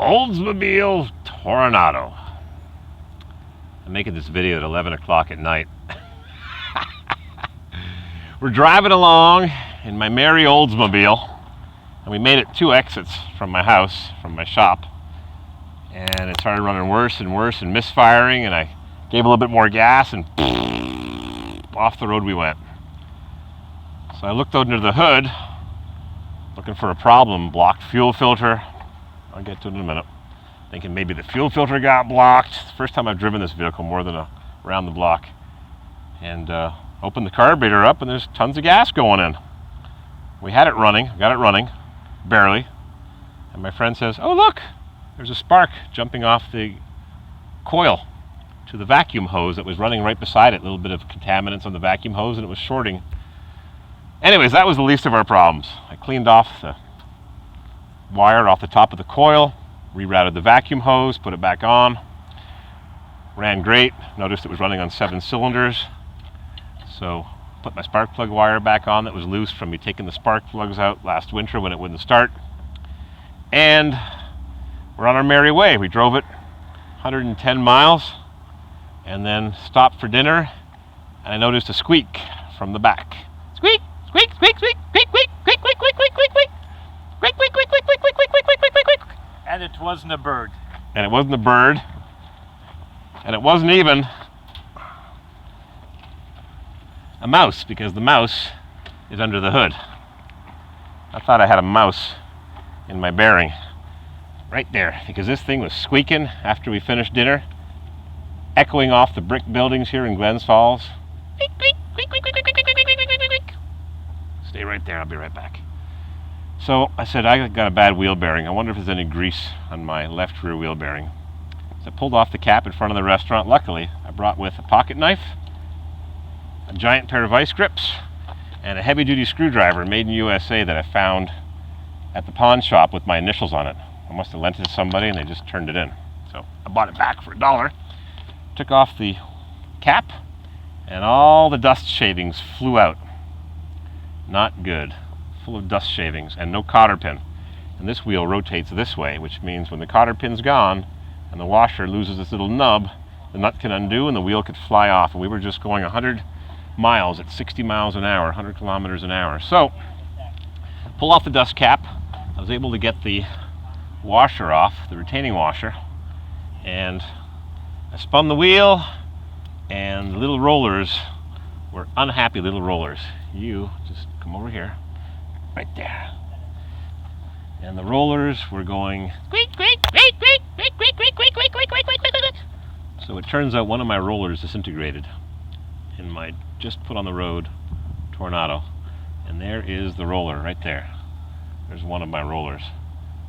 Oldsmobile Toronado. I'm making this video at 11 o'clock at night. We're driving along in my merry Oldsmobile, and we made it 2 exits from my house, from my shop, and it started running worse and worse and misfiring, and I gave a little bit more gas and off the road we went. So I looked under the hood looking for a problem. Blocked fuel filter. I'll get to it in a minute. Thinking maybe the fuel filter got blocked. First time I've driven this vehicle more than around the block. And opened the carburetor up and there's tons of gas going in. We had it running, got it running, barely. And my friend says, oh look, there's a spark jumping off the coil to the vacuum hose that was running right beside it. A little bit of contaminants on the vacuum hose and it was shorting. Anyways, that was the least of our problems. I cleaned off the wire off the top of the coil, rerouted the vacuum hose, put it back on. Ran great. Noticed it was running on 7 cylinders. So put my spark plug wire back on that was loose from me taking the spark plugs out last winter when it wouldn't start. And we're on our merry way. We drove it 110 miles and then stopped for dinner, and I noticed a squeak from the back. Squeak! Squeak, squeak, squeak, squeak, squeak, squeak, squeak, squeak, squeak, squeak, squeak. Squeak, squeak, squeak, squeak, squeak, squeak, squeak, squeak, squeak, squeak. And it wasn't a bird. And it wasn't a bird. And it wasn't even a mouse, because the mouse is under the hood. I thought I had a mouse in my bearing. Right there, because this thing was squeaking after we finished dinner, echoing off the brick buildings here in Glens Falls. Squeak, squeak, squeak, squeak, squeak, squeak, squeak, squeak, squeak, squeak, squeak. Stay right there, I'll be right back. So I said, I got a bad wheel bearing. I wonder if there's any grease on my left rear wheel bearing. So I pulled off the cap in front of the restaurant. Luckily, I brought with a pocket knife, a giant pair of vice grips, and a heavy-duty screwdriver made in USA that I found at the pawn shop with my initials on it. I must have lent it to somebody and they just turned it in. So I bought it back for $1. Took off the cap and all the dust shavings flew out. Not good. Full of dust shavings and no cotter pin. And this wheel rotates this way, which means when the cotter pin's gone and the washer loses its little nub, the nut can undo and the wheel could fly off. And we were just going 100 miles at 60 miles an hour, 100 kilometers an hour. So, pull off the dust cap. I was able to get the washer off, the retaining washer, and I spun the wheel, and the little rollers were unhappy little rollers. You just come over here. Right there. And the rollers were going squeak, squeak, squeak, squeak, squeak, squeak, squeak, squeak, squeak, squeak, squeak, squeak, squeak. So it turns out one of my rollers disintegrated in my just put on the road Toronado. And there is the roller right there. There's one of my rollers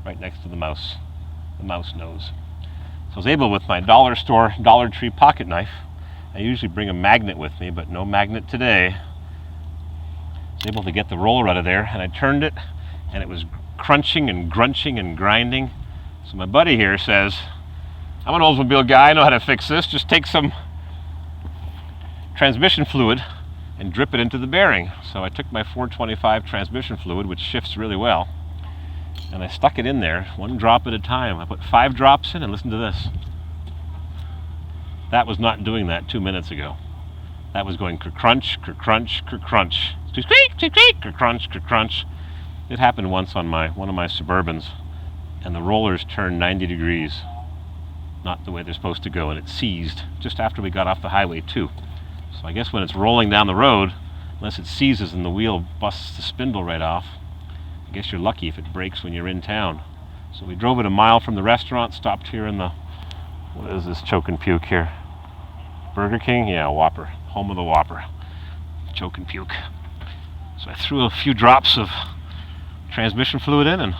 right next to the mouse nose. So I was able, with my dollar store Dollar Tree pocket knife, I usually bring a magnet with me, but no magnet today. I was able to get the roller out of there, and I turned it, and it was crunching and grunching and grinding. So my buddy here says, I'm an Oldsmobile guy, I know how to fix this. Just take some transmission fluid and drip it into the bearing. So I took my 425 transmission fluid, which shifts really well, and I stuck it in there, 1 drop at a time. I put 5 drops in, and listen to this. That was not doing that 2 minutes ago. That was going ker-crunch, ker-crunch, ker-crunch. Squeak, squeak, squeak, ker-crunch, ker-crunch. It happened once on one of my Suburbans, and the rollers turned 90 degrees. Not the way they're supposed to go, and it seized just after we got off the highway too. So I guess when it's rolling down the road, unless it seizes and the wheel busts the spindle right off, I guess you're lucky if it breaks when you're in town. So we drove it a mile from the restaurant, stopped here in the, what is this choke and puke here? Burger King? Yeah, Whopper. Home of the Whopper. Choke and puke. So I threw a few drops of transmission fluid in, and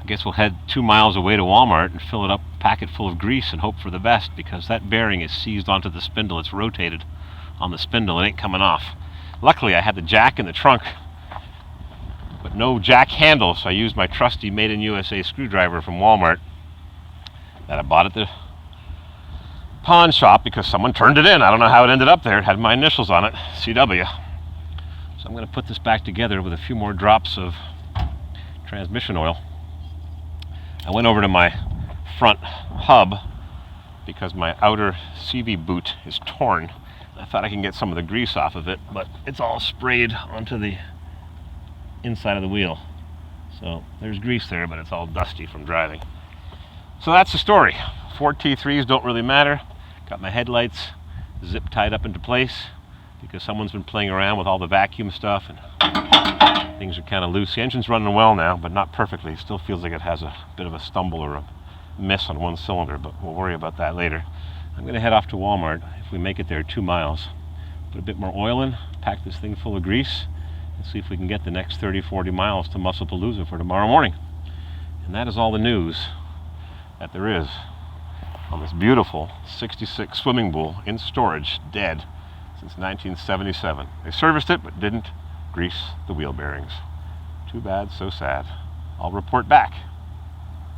I guess we'll head 2 miles away to Walmart and fill it up, pack it full of grease, and hope for the best, because that bearing is seized onto the spindle. It's rotated on the spindle. It ain't coming off. Luckily, I had the jack in the trunk, but no jack handle, so I used my trusty made in USA screwdriver from Walmart that I bought at the pawn shop because someone turned it in. I don't know how it ended up there. It had my initials on it, CW. So I'm going to put this back together with a few more drops of transmission oil I went over to my front hub because my outer CV boot is torn. I thought I can get some of the grease off of it, but it's all sprayed onto the inside of the wheel. So there's grease there, but it's all dusty from driving. So that's the story. Ford T3s don't really matter. Got my headlights zip tied up into place because someone's been playing around with all the vacuum stuff and things are kind of loose. The engine's running well now, but not perfectly. It still feels like it has a bit of a stumble or a miss on one cylinder, but we'll worry about that later. I'm going to head off to Walmart. If we make it there 2 miles, put a bit more oil in, pack this thing full of grease, and see if we can get the next 30-40 miles to Musclepalooza for tomorrow morning. And that is all the news that there is on this beautiful 66 swimming pool in storage, dead since 1977. They serviced it but didn't grease the wheel bearings. Too bad, so sad. I'll report back.